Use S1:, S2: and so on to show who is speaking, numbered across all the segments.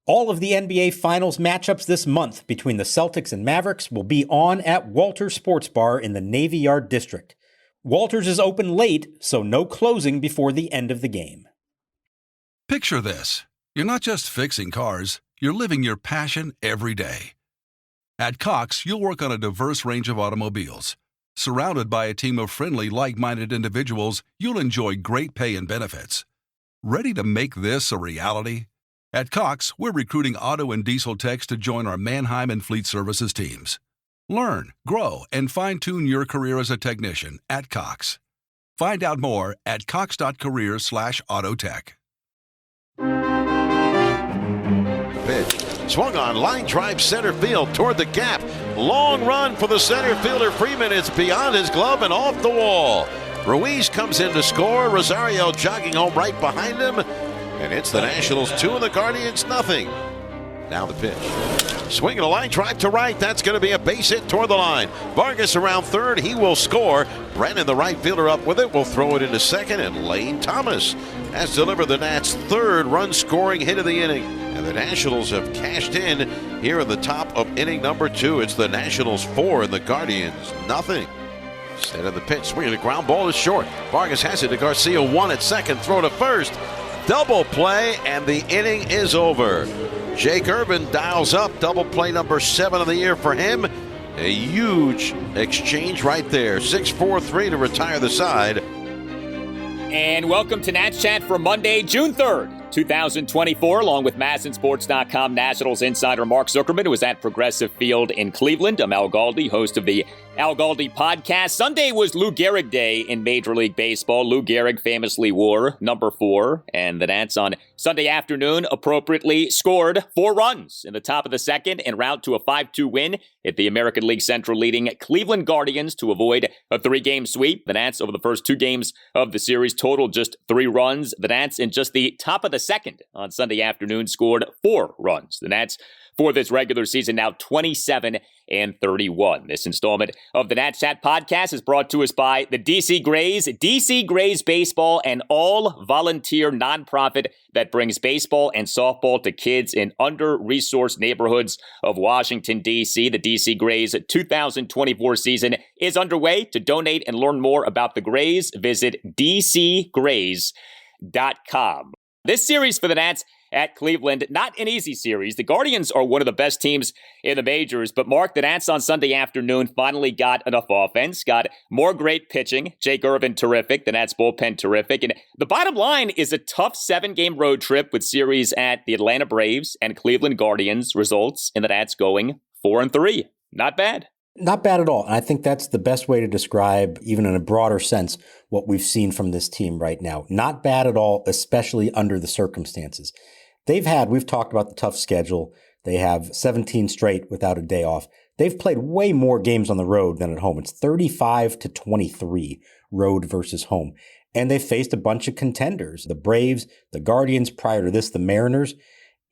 S1: All of the NBA Finals matchups this month between the Celtics and Mavericks will be on at Walters Sports Bar in the Navy Yard District. Walters is open late, so no closing before the end of the game.
S2: Picture this. You're not just fixing cars, you're living your passion every day. At Cox, you'll work on a diverse range of automobiles. Surrounded by a team of friendly, like-minded individuals, you'll enjoy great pay and benefits. Ready to make this a reality? At Cox, we're recruiting auto and diesel techs to join our Mannheim and Fleet Services teams. Learn, grow, and fine-tune your career as a technician at Cox. Find out more at cox.careers/autotech.
S3: Pitch. Swung on, line drive center field toward the gap. Long run for the center fielder Freeman. It's beyond his glove and off the wall. Ruiz comes in to score. Rosario jogging home right behind him. And it's the Nationals 2 and the Guardians nothing. Now the pitch. Swinging a line drive to right. That's going to be a base hit toward the line. Vargas around third. He will score. Brennan, the right fielder, up with it. Will throw it into second. And Lane Thomas has delivered the Nats' third run-scoring hit of the inning. And the Nationals have cashed in here in the top of inning number 2. It's the Nationals 4 and the Guardians nothing. Instead of the pitch, swinging the ground ball is short. Vargas has it to Garcia, 1 at second. Throw to first. Double play, and the inning is over. Jake Irvin dials up. Double play number 7 of the year for him. A huge exchange right there. 6-4-3 to retire the side.
S4: And welcome to Nats Chat for Monday, June 3rd, 2024, along with MASNsports.com Nationals insider Mark Zuckerman, who is at Progressive Field in Cleveland. I'm Al Galdi, host of the Al Galdi podcast. Sunday was Lou Gehrig Day in Major League Baseball. Lou Gehrig famously wore number 4, and the Nats on Sunday afternoon appropriately scored 4 runs in the top of the second en route to a 5-2 win at the American League Central, leading Cleveland Guardians to avoid a 3-game sweep. The Nats over the first 2 games of the series totaled just 3 runs. The Nats in just the top of the second on Sunday afternoon scored 4 runs. The Nats for this regular season now 27-31. This installment of the Nats Chat podcast is brought to us by the DC Grays. DC Grays Baseball, an all-volunteer nonprofit that brings baseball and softball to kids in under-resourced neighborhoods of Washington, D.C. The DC Grays 2024 season is underway. To donate and learn more about the Grays, visit dcgrays.com. This series for the Nats at Cleveland, not an easy series. The Guardians are one of the best teams in the majors, but Mark, the Nats on Sunday afternoon finally got enough offense, got more great pitching. Jake Irvin, terrific. The Nats bullpen, terrific. And the bottom line is a tough 7-game road trip with series at the Atlanta Braves and Cleveland Guardians results in the Nats going 4-3. Not bad.
S1: Not bad at all. And I think that's the best way to describe, even in a broader sense, what we've seen from this team right now. Not bad at all, especially under the circumstances. We've talked about the tough schedule. They have 17 straight without a day off. They've played way more games on the road than at home. It's 35-23 road versus home. And they faced a bunch of contenders, the Braves, the Guardians, prior to this, the Mariners.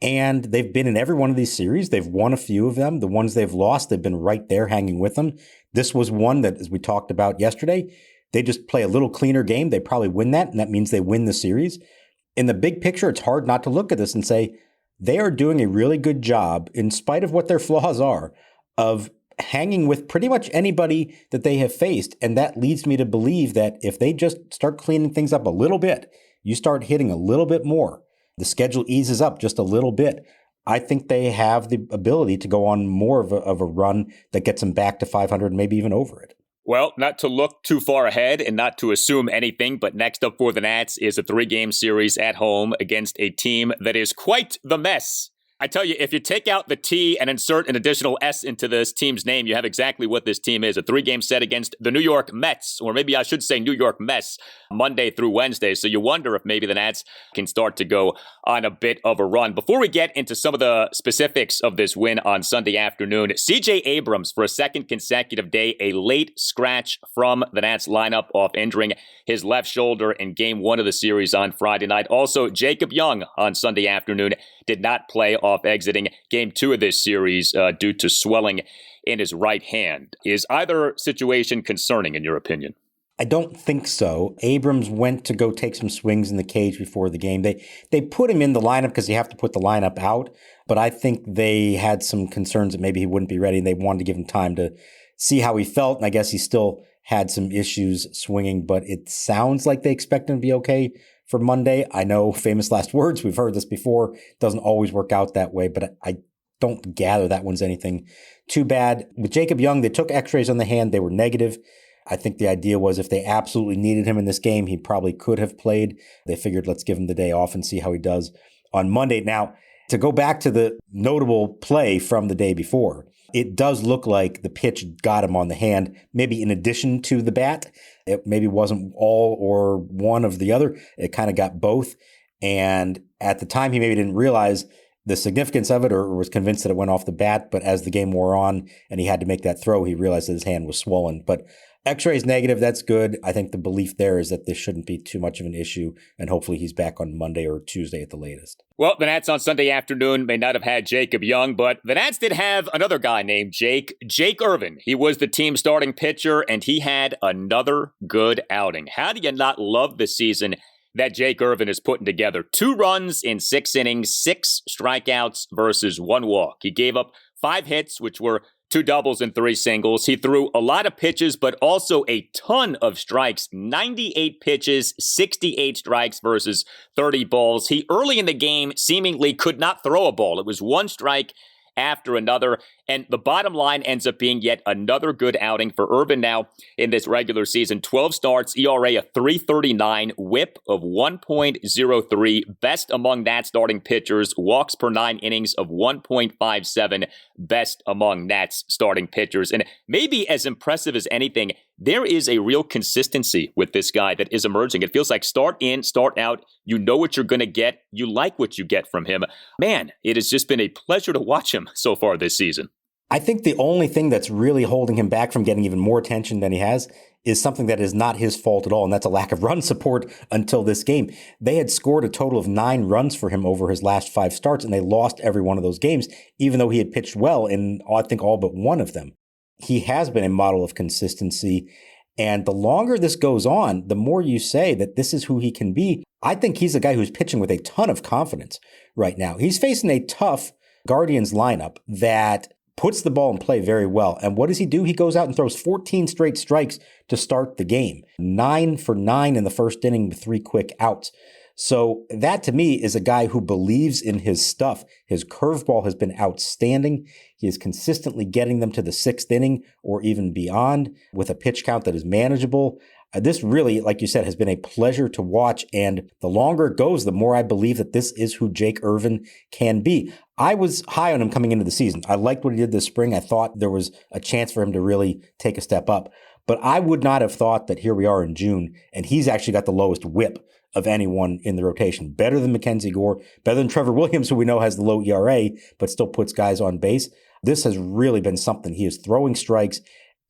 S1: And they've been in every one of these series. They've won a few of them. The ones they've lost, they've been right there hanging with them. This was one that, as we talked about yesterday, they just play a little cleaner game. They probably win that, and that means they win the series. In the big picture, it's hard not to look at this and say they are doing a really good job, in spite of what their flaws are, of hanging with pretty much anybody that they have faced. And that leads me to believe that if they just start cleaning things up a little bit, you start hitting a little bit more, the schedule eases up just a little bit, I think they have the ability to go on more of a run that gets them back to 500, maybe even over it.
S4: Well, not to look too far ahead and not to assume anything, but next up for the Nats is a 3-game series at home against a team that is quite the mess. I tell you, if you take out the T and insert an additional S into this team's name, you have exactly what this team is. A 3-game set against the New York Mets, or maybe I should say New York Mets, Monday through Wednesday. So you wonder if maybe the Nats can start to go on a bit of a run. Before we get into some of the specifics of this win on Sunday afternoon, C.J. Abrams, for a second consecutive day, a late scratch from the Nats lineup off injuring his left shoulder in Game 1 of the series on Friday night. Also, Jacob Young on Sunday afternoon did not play off exiting Game 2 of this series due to swelling in his right hand. Is either situation concerning in your opinion?
S1: I don't think so. Abrams went to go take some swings in the cage before the game. They put him in the lineup because you have to put the lineup out, but I think they had some concerns that maybe he wouldn't be ready, and they wanted to give him time to see how he felt, and I guess he still had some issues swinging, but it sounds like they expect him to be okay for Monday. I know, famous last words, we've heard this before, it doesn't always work out that way, but I don't gather that one's anything too bad. With Jacob Young, they took x-rays on the hand. They were negative. I think the idea was if they absolutely needed him in this game, he probably could have played. They figured, let's give him the day off and see how he does on Monday. Now, to go back to the notable play from the day before, it does look like the pitch got him on the hand, maybe in addition to the bat. It maybe wasn't all or one of the other. It kind of got both. And at the time, he maybe didn't realize the significance of it or was convinced that it went off the bat. But as the game wore on and he had to make that throw, he realized that his hand was swollen. But X-ray is negative. That's good. I think the belief there is that this shouldn't be too much of an issue, and hopefully he's back on Monday or Tuesday at the latest.
S4: Well, the Nats on Sunday afternoon may not have had Jacob Young, but the Nats did have another guy named Jake Irvin. He was the team's starting pitcher, and he had another good outing. How do you not love the season that Jake Irvin is putting together? 2 runs in 6 innings, 6 strikeouts versus 1 walk. He gave up 5 hits, which were 2 doubles and 3 singles. He threw a lot of pitches, but also a ton of strikes. 98 pitches, 68 strikes versus 30 balls. He early in the game seemingly could not throw a ball. It was 1 strike after another. And the bottom line ends up being yet another good outing for Irvin now in this regular season. 12 starts, ERA of 3.39, whip of 1.03, best among Nats starting pitchers, walks per 9 innings of 1.57, best among Nats starting pitchers. And maybe as impressive as anything, there is a real consistency with this guy that is emerging. It feels like start in, start out. You know what you're going to get. You like what you get from him. Man, it has just been a pleasure to watch him so far this season.
S1: I think the only thing that's really holding him back from getting even more attention than he has is something that is not his fault at all, and that's a lack of run support until this game. They had scored a total of 9 runs for him over his last 5 starts, and they lost every one of those games, even though he had pitched well in, I think, all but one of them. He has been a model of consistency, and the longer this goes on, the more you say that this is who he can be. I think he's a guy who's pitching with a ton of confidence right now. He's facing a tough Guardians lineup that puts the ball in play very well. And what does he do? He goes out and throws 14 straight strikes to start the game. 9 for 9 in the first inning with 3 quick outs. So that to me is a guy who believes in his stuff. His curveball has been outstanding. He is consistently getting them to the 6th inning or even beyond with a pitch count that is manageable. This really, like you said, has been a pleasure to watch. And the longer it goes, the more I believe that this is who Jake Irvin can be. I was high on him coming into the season. I liked what he did this spring. I thought there was a chance for him to really take a step up. But I would not have thought that here we are in June, and he's actually got the lowest whip of anyone in the rotation. Better than Mackenzie Gore, better than Trevor Williams, who we know has the low ERA, but still puts guys on base. This has really been something. He is throwing strikes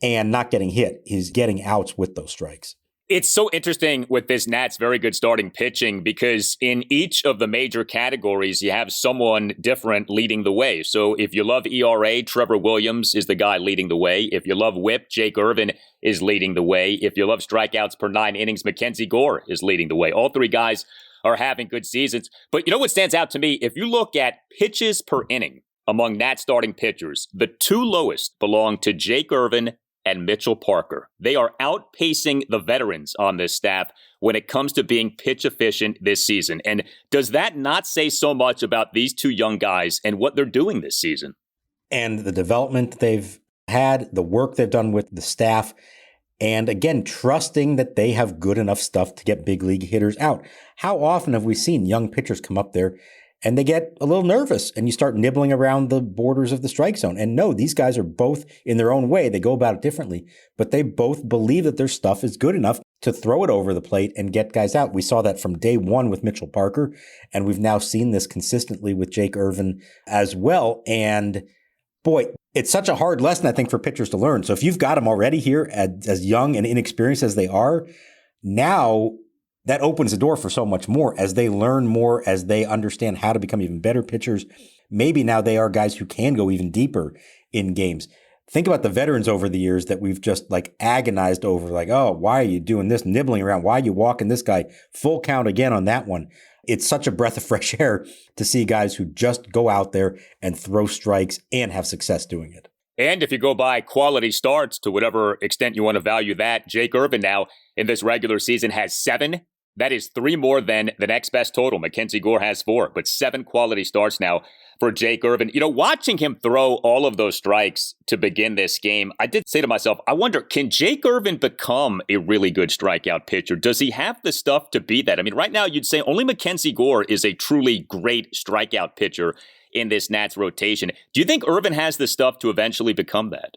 S1: and not getting hit. He's getting outs with those strikes.
S4: It's so interesting with this Nats very good starting pitching because in each of the major categories, you have someone different leading the way. So if you love ERA, Trevor Williams is the guy leading the way. If you love whip, Jake Irvin is leading the way. If you love strikeouts per 9 innings, Mackenzie Gore is leading the way. All 3 guys are having good seasons. But you know what stands out to me? If you look at pitches per inning among Nats starting pitchers, the 2 lowest belong to Jake Irvin and Mitchell Parker. They are outpacing the veterans on this staff when it comes to being pitch efficient this season. And does that not say so much about these 2 young guys and what they're doing this season?
S1: And the development they've had, the work they've done with the staff, and again, trusting that they have good enough stuff to get big league hitters out. How often have we seen young pitchers come up there and they get a little nervous and you start nibbling around the borders of the strike zone? And no, these guys are both in their own way. They go about it differently, but they both believe that their stuff is good enough to throw it over the plate and get guys out. We saw that from day one with Mitchell Parker, and we've now seen this consistently with Jake Irvin as well. And boy, it's such a hard lesson, I think, for pitchers to learn. So if you've got them already here as young and inexperienced as they are, now that opens the door for so much more as they learn more, as they understand how to become even better pitchers. Maybe now they are guys who can go even deeper in games. Think about the veterans over the years that we've just like agonized over, like, oh, why are you doing this, nibbling around? Why are you walking this guy? Full count again on that one. It's such a breath of fresh air to see guys who just go out there and throw strikes and have success doing it.
S4: And if you go by quality starts, to whatever extent you want to value that, Jake Irvin now in this regular season has 7. That is 3 more than the next best total. Mackenzie Gore has 4, but 7 quality starts now for Jake Irvin. You know, watching him throw all of those strikes to begin this game, I did say to myself, I wonder, can Jake Irvin become a really good strikeout pitcher? Does he have the stuff to be that? I mean, right now you'd say only Mackenzie Gore is a truly great strikeout pitcher in this Nats rotation. Do you think Irvin has the stuff to eventually become that?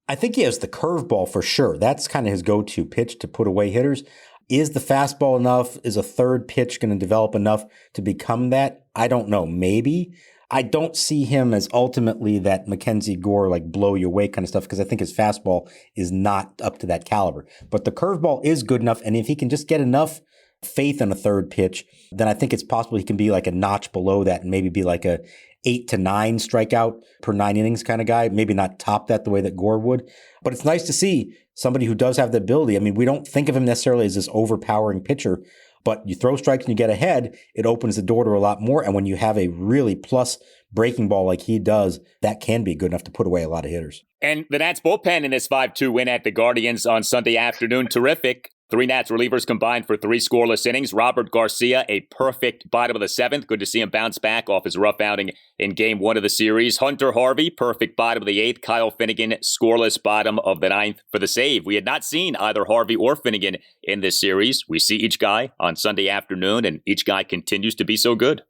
S1: I think he has the curveball for sure. That's kind of his go-to pitch to put away hitters. Is the fastball enough? Is a third pitch going to develop enough to become that? I don't know. Maybe. I don't see him as ultimately that Mackenzie Gore, like blow you away kind of stuff, because I think his fastball is not up to that caliber. But the curveball is good enough. And if he can just get enough faith in a third pitch, then I think it's possible he can be like a notch below that and maybe be like a 8 to 9 strikeout per 9 innings kind of guy. Maybe not top that the way that Gore would. But it's nice to see somebody who does have the ability. I mean, we don't think of him necessarily as this overpowering pitcher, but you throw strikes and you get ahead, it opens the door to a lot more. And when you have a really plus breaking ball like he does, that can be good enough to put away a lot of hitters.
S4: And the Nats bullpen in this 5-2 win at the Guardians on Sunday afternoon, terrific. 3 Nats relievers combined for 3 scoreless innings. Robert Garcia, a perfect bottom of the 7th. Good to see him bounce back off his rough outing in Game 1 of the series. Hunter Harvey, perfect bottom of the 8th. Kyle Finnegan, scoreless bottom of the 9th for the save. We had not seen either Harvey or Finnegan in this series. We see each guy on Sunday afternoon, and each guy continues to be so good.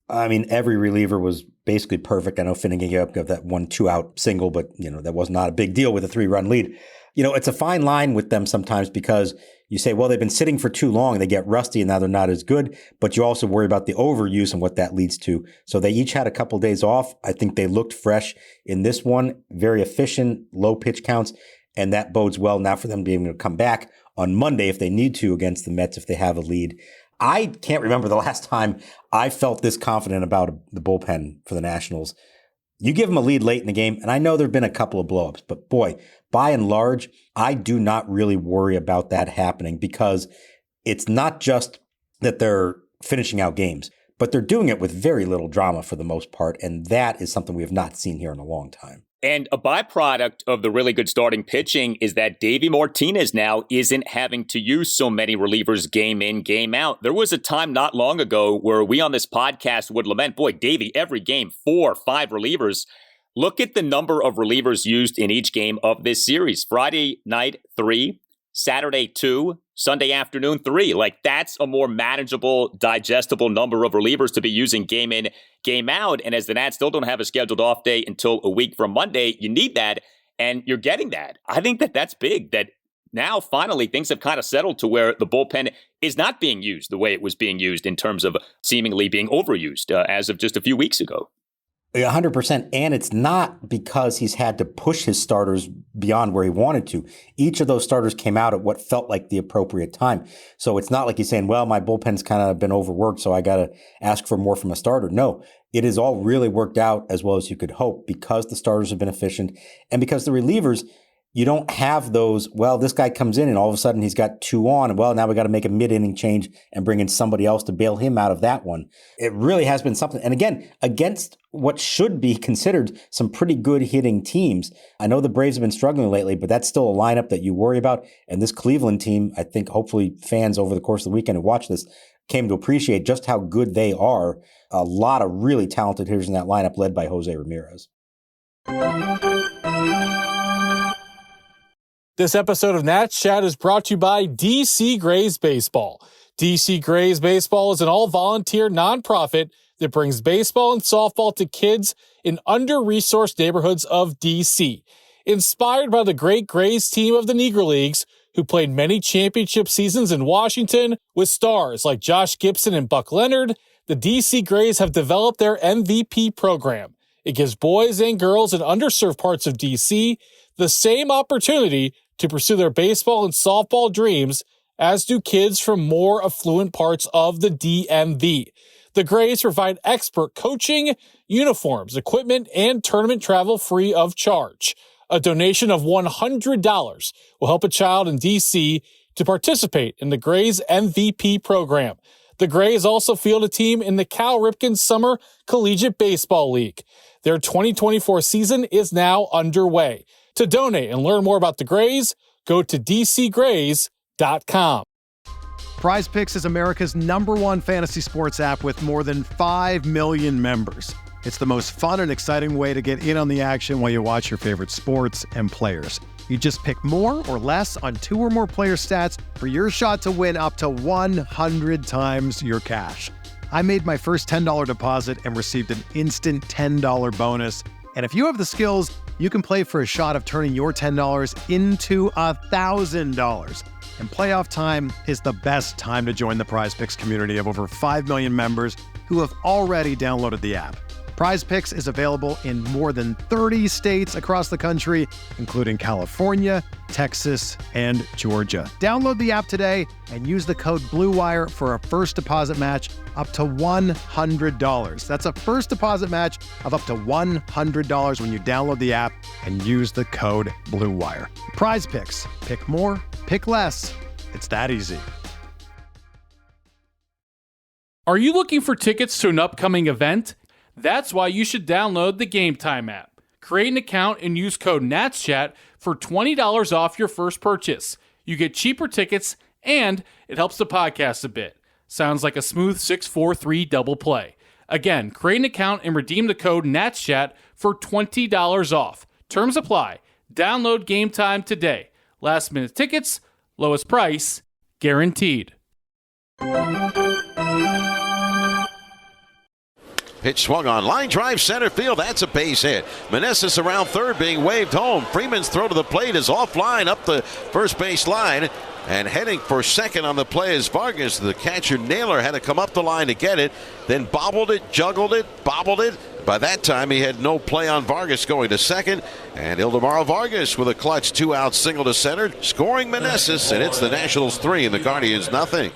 S1: I mean, every reliever was basically perfect. I know Finnegan gave up that 1 2-out single, but, that was not a big deal with a 3-run lead. It's a fine line with them sometimes because you say, well, they've been sitting for too long. They get rusty and now they're not as good. But you also worry about the overuse and what that leads to. So they each had a couple of days off. I think they looked fresh in this one. Very efficient, low pitch counts. And that bodes well now for them being able to come back on Monday if they need to against the Mets if they have a lead. I can't remember the last time I felt this confident about the bullpen for the Nationals. You give them a lead late in the game, and I know there have been a couple of blowups, but boy, by and large, I do not really worry about that happening because it's not just that they're finishing out games, but they're doing it with very little drama for the most part, and that is something we have not seen here in a long time.
S4: And a byproduct of the really good starting pitching is that Davey Martinez now isn't having to use so many relievers game in, game out. There was a time not long ago where we on this podcast would lament, boy, Davey, every game, 4 or 5 relievers. Look at the number of relievers used in each game of this series. Friday night, 3, Saturday, 2, Sunday afternoon, 3. Like, that's a more manageable, digestible number of relievers to be using game in, game out. And as the Nats still don't have a scheduled off day until a week from Monday, you need that, and you're getting that. I think that that's big, that now finally things have kind of settled to where the bullpen is not being used the way it was being used in terms of seemingly being overused as of just a few weeks ago.
S1: 100%. And it's not because he's had to push his starters beyond where he wanted to. Each of those starters came out at what felt like the appropriate time. So it's not like he's saying, well, my bullpen's kind of been overworked, so I got to ask for more from a starter. No, it has all really worked out as well as you could hope because the starters have been efficient and because the relievers, you don't have those, well, this guy comes in and all of a sudden he's got 2 on. And well, now we got to make a mid-inning change and bring in somebody else to bail him out of that one. It really has been something. And again, against what should be considered some pretty good hitting teams. I know the Braves have been struggling lately, but that's still a lineup that you worry about. And this Cleveland team, I think hopefully fans over the course of the weekend who watch this came to appreciate just how good they are. A lot of really talented hitters in that lineup led by Jose Ramirez.
S5: This episode of Nats Chat is brought to you by DC Grays Baseball. DC Grays Baseball is an all-volunteer nonprofit that brings baseball and softball to kids in under-resourced neighborhoods of DC. Inspired by the great Grays team of the Negro Leagues, who played many championship seasons in Washington with stars like Josh Gibson and Buck Leonard, the DC Grays have developed their MVP program. It gives boys and girls in underserved parts of DC the same opportunity to pursue their baseball and softball dreams as do kids from more affluent parts of the DMV. The Grays provide expert coaching, uniforms, equipment, and tournament travel free of charge. A donation of $100 will help a child in D.C. to participate in the Grays MVP program. The Grays also field a team in the Cal Ripken Summer Collegiate Baseball League. Their 2024 season is now underway. To donate and learn more about the Grays, go to dcgrays.com.
S6: Prize Picks is America's #1 fantasy sports app with more than 5 million members. It's the most fun and exciting way to get in on the action while you watch your favorite sports and players. You just pick more or less on 2 or more player stats for your shot to win up to 100 times your cash. I made my first $10 deposit and received an instant $10 bonus. And if you have the skills, you can play for a shot of turning your $10 into $1,000. And playoff time is the best time to join the Prize Picks community of over 5 million members who have already downloaded the app. Prize Picks is available in more than 30 states across the country, including California, Texas, and Georgia. Download the app today and use the code BLUEWIRE for a first deposit match up to $100. That's a first deposit match of up to $100 when you download the app and use the code BLUEWIRE. Prize Picks. Pick more, pick less. It's that easy.
S7: Are you looking for tickets to an upcoming event? That's why you should download the Game Time app. Create an account and use code NATSCHAT for $20 off your first purchase. You get cheaper tickets, and it helps the podcast a bit. Sounds like a smooth 6-4-3 double play. Again, create an account and redeem the code NATSCHAT for $20 off. Terms apply. Download Game Time today. Last minute tickets, lowest price, guaranteed.
S3: Pitch swung on, line drive center field. That's a base hit. Meneses around third, being waved home. Freeman's throw to the plate is offline up the first base line. And heading for second on the play is Vargas. The catcher Naylor had to come up the line to get it, then bobbled it, juggled it, bobbled it. By that time, he had no play on Vargas going to second. And Ildemaro Vargas with a clutch 2-out single to center, scoring Meneses. And it's the Nationals 3 and the Guardians nothing.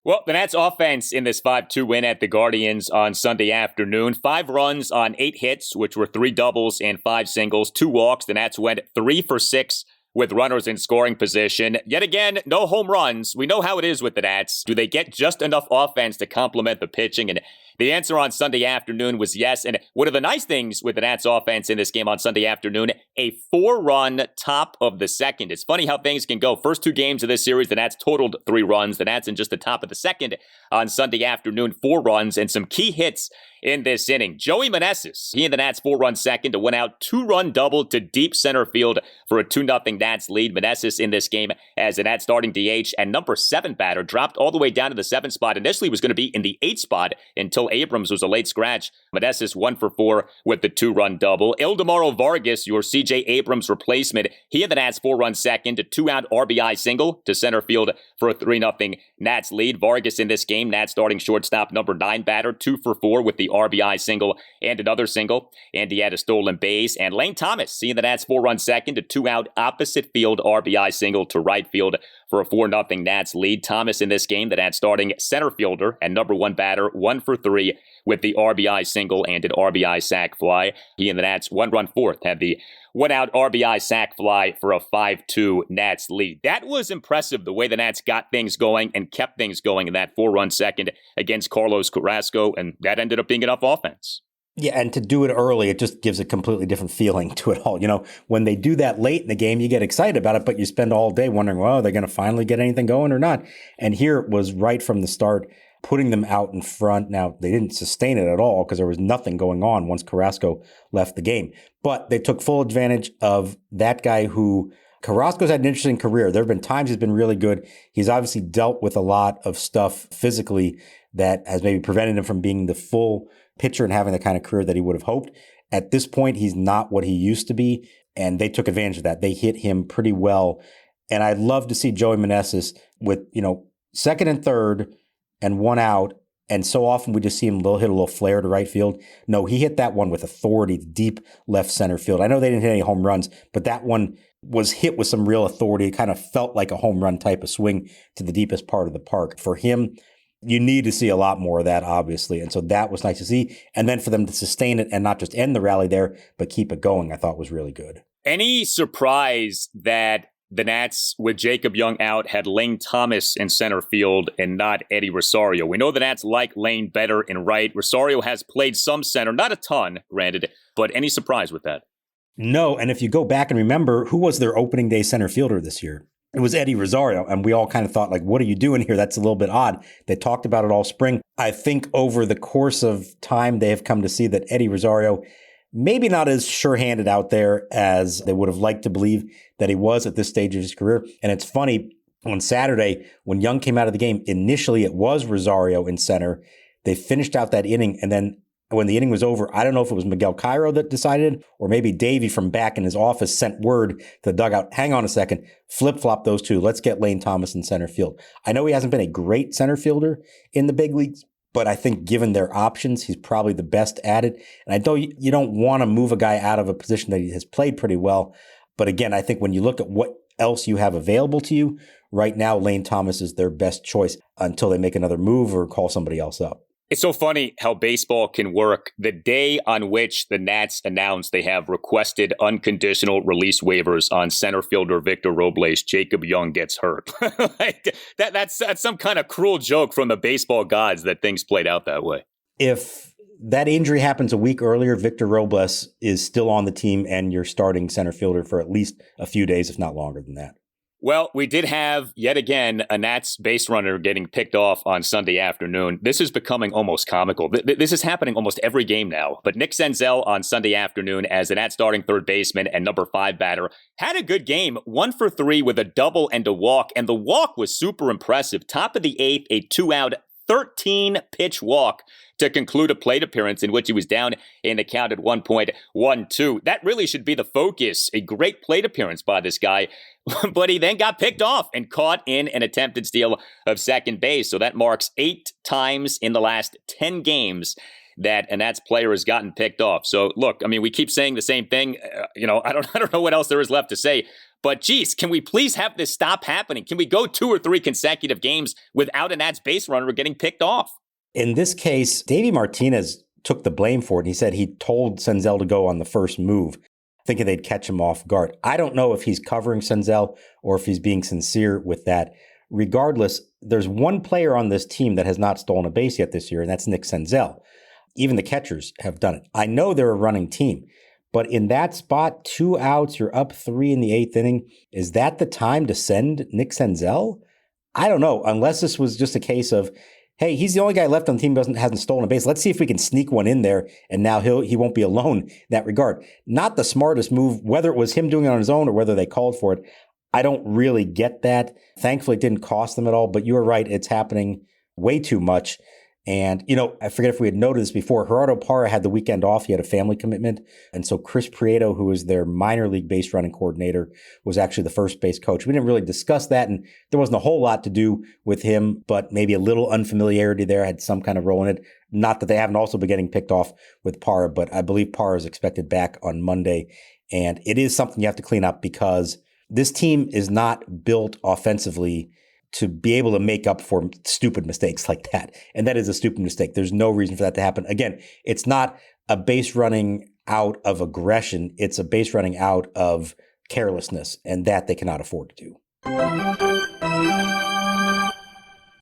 S4: Well, the Nats offense in this 5-2 win at the Guardians on Sunday afternoon. 5 runs on 8 hits, which were 3 doubles and 5 singles, 2 walks. The Nats went 3 for 6 with runners in scoring position. Yet again, no home runs. We know how it is with the Nats. Do they get just enough offense to complement the pitching? And the answer on Sunday afternoon was yes. And one of the nice things with the Nats offense in this game on Sunday afternoon, a 4-run top of the second. It's funny how things can go. First 2 games of this series, the Nats totaled 3 runs. The Nats in just the top of the second on Sunday afternoon, 4 runs and some key hits in this inning. Joey Meneses, he and the Nats 4-run second to 1-out, 2-run double to deep center field for a 2-0 Nats lead. Meneses in this game as the Nats starting DH and number 7 batter, dropped all the way down to the 7th spot. Initially was going to be in the 8th spot until Abrams was a late scratch. Meneses 1 for 4 with the 2-run double. Ildemaro Vargas, your C.J. Abrams replacement, he and the Nats 4-run second, a 2-out RBI single to center field for a 3-0 Nats lead. Vargas in this game, Nats starting shortstop, number 9 batter, 2 for 4 with the RBI single and another single. And he had a stolen base. And Lane Thomas, seeing the Nats 4-run second, a 2-out opposite field RBI single to right field for a 4-0 Nats lead. Thomas in this game, the Nats starting center fielder and number 1 batter, 1 for 3 with the RBI single and an RBI sac fly. He and the Nats 1-run fourth had the 1-out RBI sac fly for a 5-2 Nats lead. That was impressive, the way the Nats got things going and kept things going in that 4-run second against Carlos Carrasco, and that ended up being enough offense.
S1: Yeah, and to do it early, it just gives a completely different feeling to it all. You know, when they do that late in the game, you get excited about it, but you spend all day wondering, well, are they going to finally get anything going or not? And here it was right from the start, putting them out in front. Now, they didn't sustain it at all because there was nothing going on once Carrasco left the game. But they took full advantage of that guy who Carrasco's had an interesting career. There have been times he's been really good. He's obviously dealt with a lot of stuff physically that has maybe prevented him from being the full pitcher and having the kind of career that he would have hoped. At this point, he's not what he used to be, and they took advantage of that. They hit him pretty well. And I'd love to see Joey Meneses with, second and third and 1 out. And so often we just see him hit a little flare to right field. No, he hit that one with authority, deep left center field. I know they didn't hit any home runs, but that one was hit with some real authority. It kind of felt like a home run type of swing to the deepest part of the park. For him, you need to see a lot more of that, obviously. And so that was nice to see. And then for them to sustain it and not just end the rally there, but keep it going, I thought was really good.
S4: Any surprise that the Nats, with Jacob Young out, had Lane Thomas in center field and not Eddie Rosario? We know the Nats like Lane better in right. Rosario has played some center, not a ton, granted, but any surprise with that?
S1: No, and if you go back and remember, who was their opening day center fielder this year? It was Eddie Rosario, and we all kind of thought, like, what are you doing here? That's a little bit odd. They talked about it all spring. I think over the course of time, they have come to see that Eddie Rosario, maybe not as sure-handed out there as they would have liked to believe that he was at this stage of his career. And it's funny, on Saturday, when Young came out of the game, initially it was Rosario in center. They finished out that inning, and then when the inning was over, I don't know if it was Miguel Cairo that decided, or maybe Davey from back in his office sent word to the dugout, hang on a second, flip-flop those two. Let's get Lane Thomas in center field. I know he hasn't been a great center fielder in the big leagues, but I think given their options, he's probably the best at it. And I know you don't want to move a guy out of a position that he has played pretty well. But again, I think when you look at what else you have available to you, right now, Lane Thomas is their best choice until they make another move or call somebody else up.
S4: It's so funny how baseball can work. The day on which the Nats announced they have requested unconditional release waivers on center fielder Victor Robles, Jacob Young gets hurt. Like, that's some kind of cruel joke from the baseball gods that things played out that way.
S1: If that injury happens a week earlier, Victor Robles is still on the team and you're starting center fielder for at least a few days, if not longer than that.
S4: Well, we did have, yet again, a Nats base runner getting picked off on Sunday afternoon. This is becoming almost comical. This is happening almost every game now. But Nick Senzel on Sunday afternoon, as the Nats starting third baseman and number 5 batter, had a good game, 1 for 3 with a double and a walk. And the walk was super impressive. Top of the 8th, a 2-out, 13-pitch walk to conclude a plate appearance in which he was down in the count at 1.12. That really should be the focus. A great plate appearance by this guy. But he then got picked off and caught in an attempted steal of second base. So that marks 8 times in the last 10 games that a Nats player has gotten picked off. So look, I mean, we keep saying the same thing. I don't know what else there is left to say. But geez, can we please have this stop happening? Can we go 2 or 3 consecutive games without a Nats base runner getting picked off?
S1: In this case, Davey Martinez took the blame for it. He said he told Senzel to go on the first move, thinking they'd catch him off guard. I don't know if he's covering Senzel or if he's being sincere with that. Regardless, there's one player on this team that has not stolen a base yet this year, and that's Nick Senzel. Even the catchers have done it. I know they're a running team, but in that spot, 2 outs, you're up 3 in the 8th inning. Is that the time to send Nick Senzel? I don't know, unless this was just a case of, hey, he's the only guy left on the team who hasn't stolen a base. Let's see if we can sneak one in there, and now he won't be alone in that regard. Not the smartest move, whether it was him doing it on his own or whether they called for it. I don't really get that. Thankfully, it didn't cost them at all, but you were right. It's happening way too much. And, I forget if we had noted this before, Gerardo Parra had the weekend off. He had a family commitment. And so Chris Prieto, who was their minor league base running coordinator, was actually the first base coach. We didn't really discuss that, and there wasn't a whole lot to do with him, but maybe a little unfamiliarity there had some kind of role in it. Not that they haven't also been getting picked off with Parra, but I believe Parra is expected back on Monday. And it is something you have to clean up because this team is not built offensively to be able to make up for stupid mistakes like that. And that is a stupid mistake. There's no reason for that to happen. Again, it's not a base running out of aggression. It's a base running out of carelessness, and that they cannot afford to do.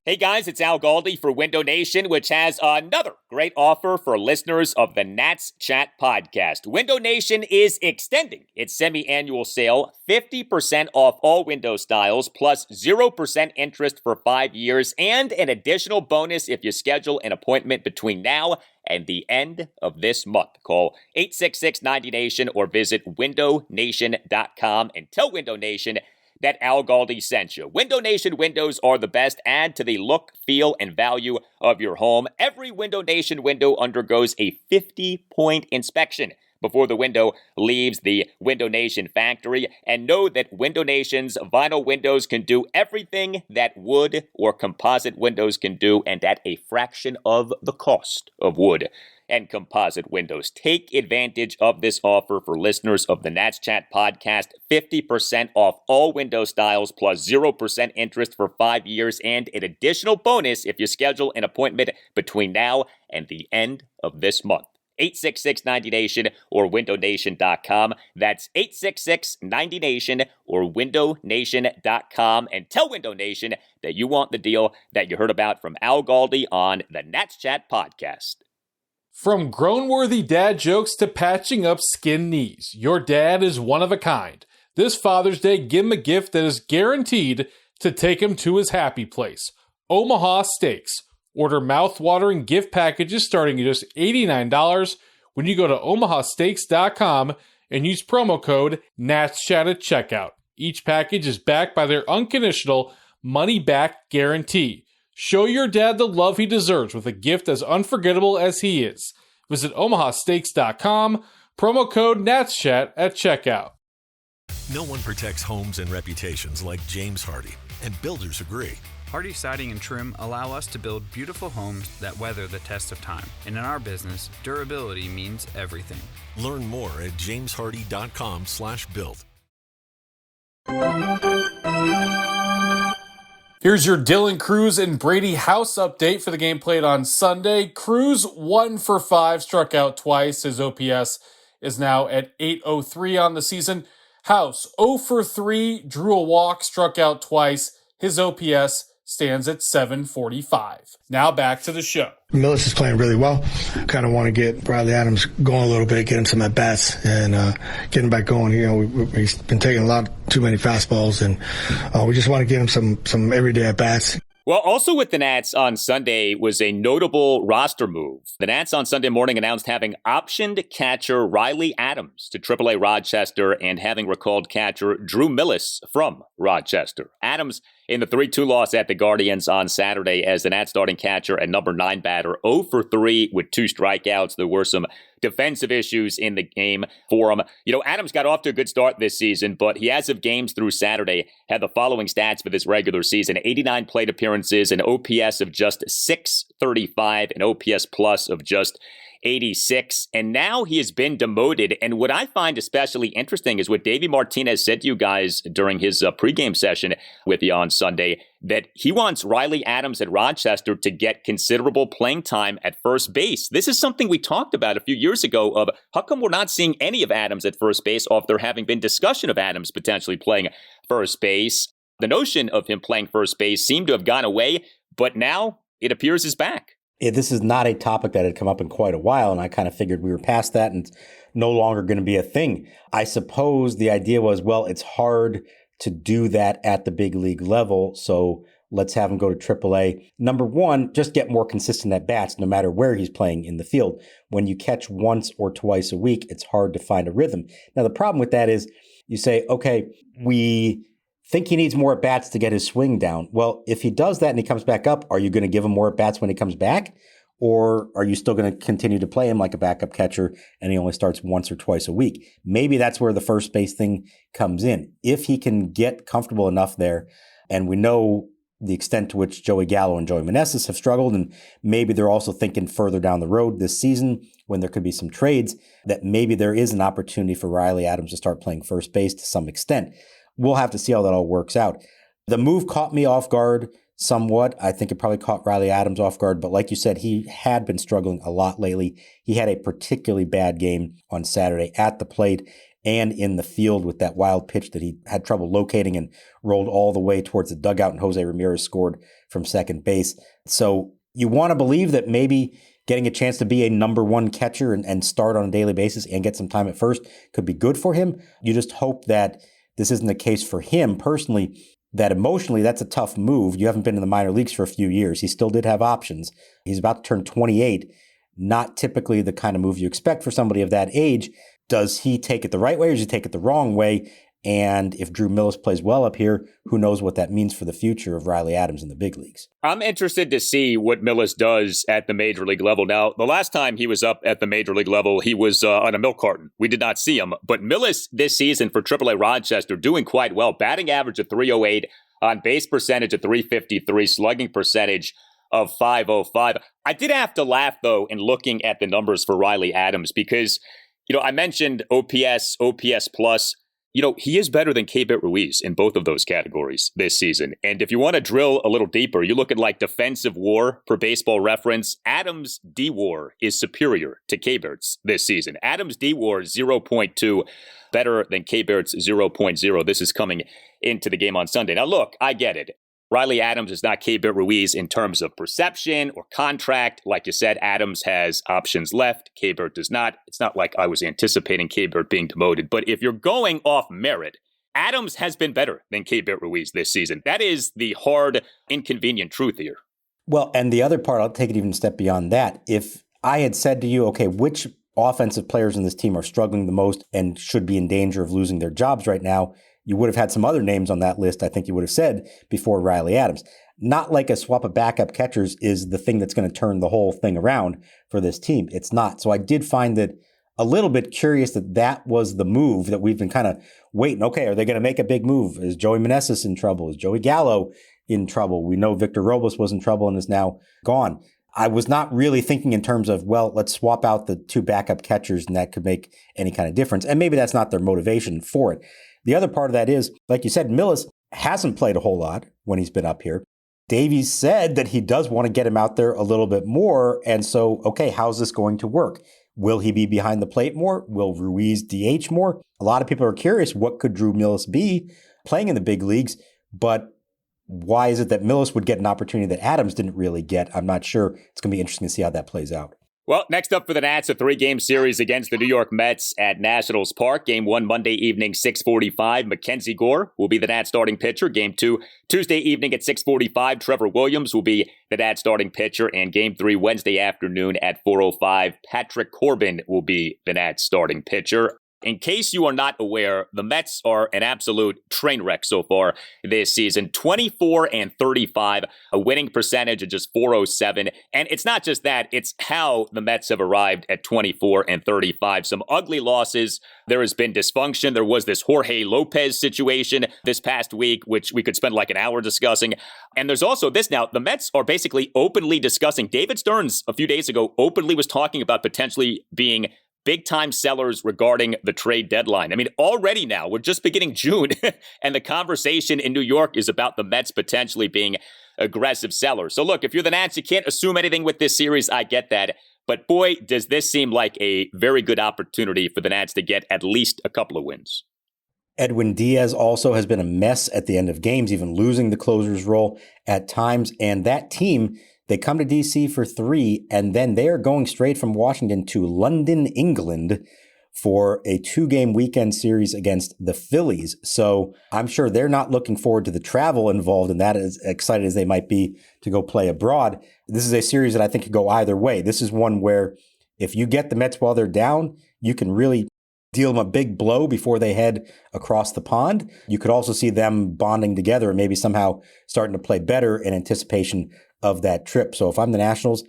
S4: Hey guys, it's Al Galdi for Window Nation, which has another great offer for listeners of the Nats Chat podcast. Window Nation is extending its semi-annual sale, 50% off all window styles, plus 0% interest for 5 years, and an additional bonus if you schedule an appointment between now and the end of this month. Call 866-90NATION or visit windownation.com and tell Window Nation that Al Galdi sent you. Window Nation windows are the best. Add to the look, feel, and value of your home. Every Window Nation window undergoes a 50-point inspection before the window leaves the Window Nation factory. And know that Window Nation's vinyl windows can do everything that wood or composite windows can do, and at a fraction of the cost of wood and composite windows. Take advantage of this offer for listeners of the Nats Chat podcast. 50% off all window styles plus 0% interest for 5 years, and an additional bonus if you schedule an appointment between now and the end of this month. 866-90Nation or windownation.com. That's 866-90Nation or windownation.com. And tell Window Nation that you want the deal that you heard about from Al Galdi on the Nats Chat podcast.
S7: From grown-worthy dad jokes to patching up skinned knees, your dad is one of a kind. This Father's Day, give him a gift that is guaranteed to take him to his happy place. Omaha Steaks. Order mouth-watering gift packages starting at just $89 when you go to omahasteaks.com and use promo code NATSCHAT at checkout. Each package is backed by their unconditional money-back guarantee. Show your dad the love he deserves with a gift as unforgettable as he is. Visit omahasteaks.com, promo code NATSCHAT at checkout.
S8: No one protects homes and reputations like James Hardy, and builders agree.
S9: Hardy Siding and Trim allow us to build beautiful homes that weather the test of time. And in our business, durability means everything.
S8: Learn more at jameshardy.com/build.
S7: Here's your Dylan Cruz and Brady House update for the game played on Sunday. Cruz 1 for 5, struck out twice. His OPS is now at .803 on the season. House 0 for 3, drew a walk, struck out twice. His OPS stands at .745. Now back to the show.
S10: Millas is playing really well. Kind of want to get Riley Adams going a little bit, get him some at-bats, and get him back going. You know, he's been taking too many fastballs, and we just want to get him some everyday at-bats.
S4: Well, also with the Nats on Sunday was a notable roster move. The Nats on Sunday morning announced having optioned catcher Riley Adams to AAA Rochester and having recalled catcher Drew Millas from Rochester. Adams in the 3-2 loss at the Guardians on Saturday as the Nats starting catcher and number 9 batter, 0 for 3 with 2 strikeouts. There were some defensive issues in the game for him. You know, Adams got off to a good start this season, but he, as of games through Saturday, had the following stats for this regular season: 89 plate appearances, an OPS of just .635, an OPS plus of just 86, and now he has been demoted. And what I find especially interesting is what Davey Martinez said to you guys during his pregame session with you on Sunday, that he wants Riley Adams at Rochester to get considerable playing time at first base. This is something we talked about a few years ago of how come we're not seeing any of Adams at first base off there having been discussion of Adams potentially playing first base. The notion of him playing first base seemed to have gone away, but now it appears is back.
S1: Yeah, this is not a topic that had come up in quite a while, and I kind of figured we were past that and it's no longer going to be a thing. I suppose the idea was, well, it's hard to do that at the big league level, so let's have him go to AAA. Number one, just get more consistent at bats no matter where he's playing in the field. When you catch once or twice a week, it's hard to find a rhythm. Now, the problem with that is you say, okay, we think he needs more at-bats to get his swing down. Well, if he does that and he comes back up, are you going to give him more at-bats when he comes back? Or are you still going to continue to play him like a backup catcher and he only starts once or twice a week? Maybe that's where the first base thing comes in. If he can get comfortable enough there, and we know the extent to which Joey Gallo and Joey Meneses have struggled, and maybe they're also thinking further down the road this season when there could be some trades, that maybe there is an opportunity for Riley Adams to start playing first base to some extent. We'll have to see how that all works out. The move caught me off guard somewhat. I think it probably caught Riley Adams off guard, but like you said, he had been struggling a lot lately. He had a particularly bad game on Saturday at the plate and in the field with that wild pitch that he had trouble locating and rolled all the way towards the dugout, and Jose Ramirez scored from second base. So you want to believe that maybe getting a chance to be a number 1 catcher and start on a daily basis and get some time at first could be good for him. You just hope that this isn't the case for him personally, that emotionally that's a tough move. You haven't been in the minor leagues for a few years. He still did have options. He's about to turn 28, not typically the kind of move you expect for somebody of that age. Does he take it the right way or does he take it the wrong way? And if Drew Millas plays well up here, who knows what that means for the future of Riley Adams in the big leagues.
S4: I'm interested to see what Millas does at the major league level. Now, the last time he was up at the major league level, he was on a milk carton. We did not see him. But Millas this season for AAA Rochester doing quite well. Batting average of .308, on base percentage of .353, slugging percentage of .505. I did have to laugh, though, in looking at the numbers for Riley Adams because, you know, I mentioned OPS plus. he is better than Keibert Ruiz in both of those categories this season. And if you want to drill a little deeper, you look at like defensive WAR per Baseball Reference. Adams' D-WAR is superior to Keibert's this season. Adams' D-WAR is 0.2, better than Keibert's 0.0. This is coming into the game on Sunday. Now, look, I get it. Riley Adams is not Keibert Ruiz in terms of perception or contract. Like you said, Adams has options left. Keibert does not. It's not like I was anticipating Keibert being demoted. But if you're going off merit, Adams has been better than Keibert Ruiz this season. That is the hard, inconvenient truth here.
S1: Well, and the other part, I'll take it even a step beyond that. If I had said to you, okay, which offensive players in this team are struggling the most and should be in danger of losing their jobs right now, you would have had some other names on that list, I think you would have said, before Riley Adams. Not like a swap of backup catchers is the thing that's going to turn the whole thing around for this team. It's not. So I did find it a little bit curious that was the move that we've been kind of waiting. Okay, are they going to make a big move? Is Joey Meneses in trouble? Is Joey Gallo in trouble? We know Victor Robles was in trouble and is now gone. I was not really thinking in terms of, well, let's swap out the two backup catchers and that could make any kind of difference. And maybe that's not their motivation for it. The other part of that is, like you said, Millas hasn't played a whole lot when he's been up here. Davies said that he does want to get him out there a little bit more. And so, okay, how's this going to work? Will he be behind the plate more? Will Ruiz DH more? A lot of people are curious, what could Drew Millas be playing in the big leagues? But why is it that Millas would get an opportunity that Adams didn't really get? I'm not sure. It's going to be interesting to see how that plays out.
S4: Well, next up for the Nats, a 3-game series against the New York Mets at Nationals Park. Game 1, Monday evening, 6:45. Mackenzie Gore will be the Nats starting pitcher. Game 2, Tuesday evening at 6:45. Trevor Williams will be the Nats starting pitcher. And Game 3, Wednesday afternoon at 4:05. Patrick Corbin will be the Nats starting pitcher. In case you are not aware, the Mets are an absolute train wreck so far this season. 24-35, a winning percentage of just .407. And it's not just that, it's how the Mets have arrived at 24-35. Some ugly losses. There has been dysfunction. There was this Jorge Lopez situation this past week, which we could spend like an hour discussing. And there's also this now. The Mets are basically openly discussing. David Stearns, a few days ago, openly was talking about potentially being big-time sellers regarding the trade deadline. I mean, already now, we're just beginning June, and the conversation in New York is about the Mets potentially being aggressive sellers. So look, if you're the Nats, you can't assume anything with this series. I get that. But boy, does this seem like a very good opportunity for the Nats to get at least a couple of wins.
S1: Edwin Diaz also has been a mess at the end of games, even losing the closer's role at times. And that team, they come to D.C. for 3, and then they are going straight from Washington to London, England for a 2-game weekend series against the Phillies. So I'm sure they're not looking forward to the travel involved in that, as excited as they might be to go play abroad. This is a series that I think could go either way. This is one where if you get the Mets while they're down, you can really deal them a big blow before they head across the pond. You could also see them bonding together and maybe somehow starting to play better in anticipation of that trip. So if I'm the Nationals,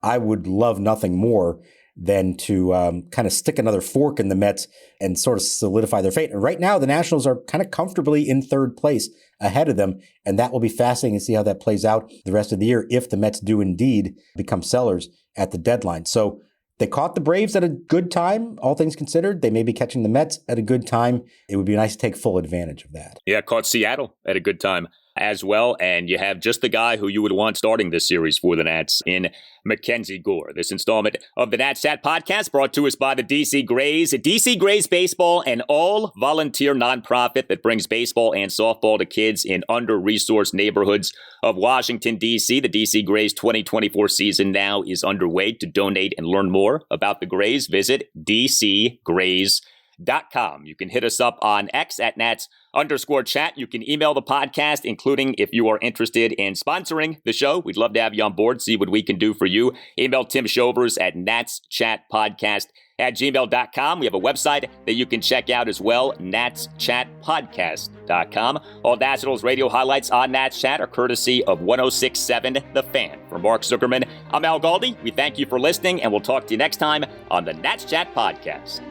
S1: I would love nothing more than to kind of stick another fork in the Mets and sort of solidify their fate. And right now, the Nationals are kind of comfortably in third place ahead of them. And that will be fascinating to see how that plays out the rest of the year if the Mets do indeed become sellers at the deadline. So they caught the Braves at a good time, all things considered. They may be catching the Mets at a good time. It would be nice to take full advantage of that.
S4: Yeah, caught Seattle at a good time as well. And you have just the guy who you would want starting this series for the Nats in Mackenzie Gore. This installment of the Nats Chat podcast brought to us by the DC Grays. DC Grays Baseball, an all-volunteer nonprofit that brings baseball and softball to kids in under-resourced neighborhoods of Washington, D.C. The DC Grays 2024 season now is underway. To donate and learn more about the Grays, visit DCGrays.com. You can hit us up on X at Nats_chat. You can email the podcast, including if you are interested in sponsoring the show. We'd love to have you on board, see what we can do for you. Email Tim Shovers at natschatpodcast@gmail.com. We have a website that you can check out as well, natschatpodcast.com. All Nationals radio highlights on Nats Chat are courtesy of 106.7 The Fan. For Mark Zuckerman, I'm Al Galdi. We thank you for listening, and we'll talk to you next time on the Nats Chat podcast.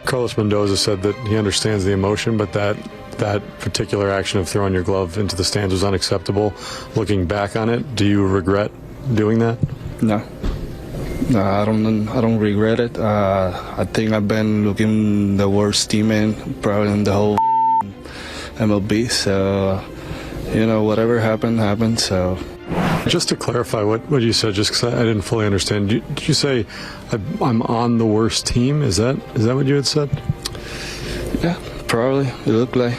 S11: Carlos Mendoza said that he understands the emotion, but that particular action of throwing your glove into the stands was unacceptable. Looking back on it, do you regret doing that?
S12: No. I don't regret it. I think I've been looking the worst teammate probably in the whole MLB. So, whatever happened. So,
S11: just to clarify what you said, just because I didn't fully understand. Did you say I'm on the worst team? Is that what you had said?
S12: Yeah, probably. It looked like.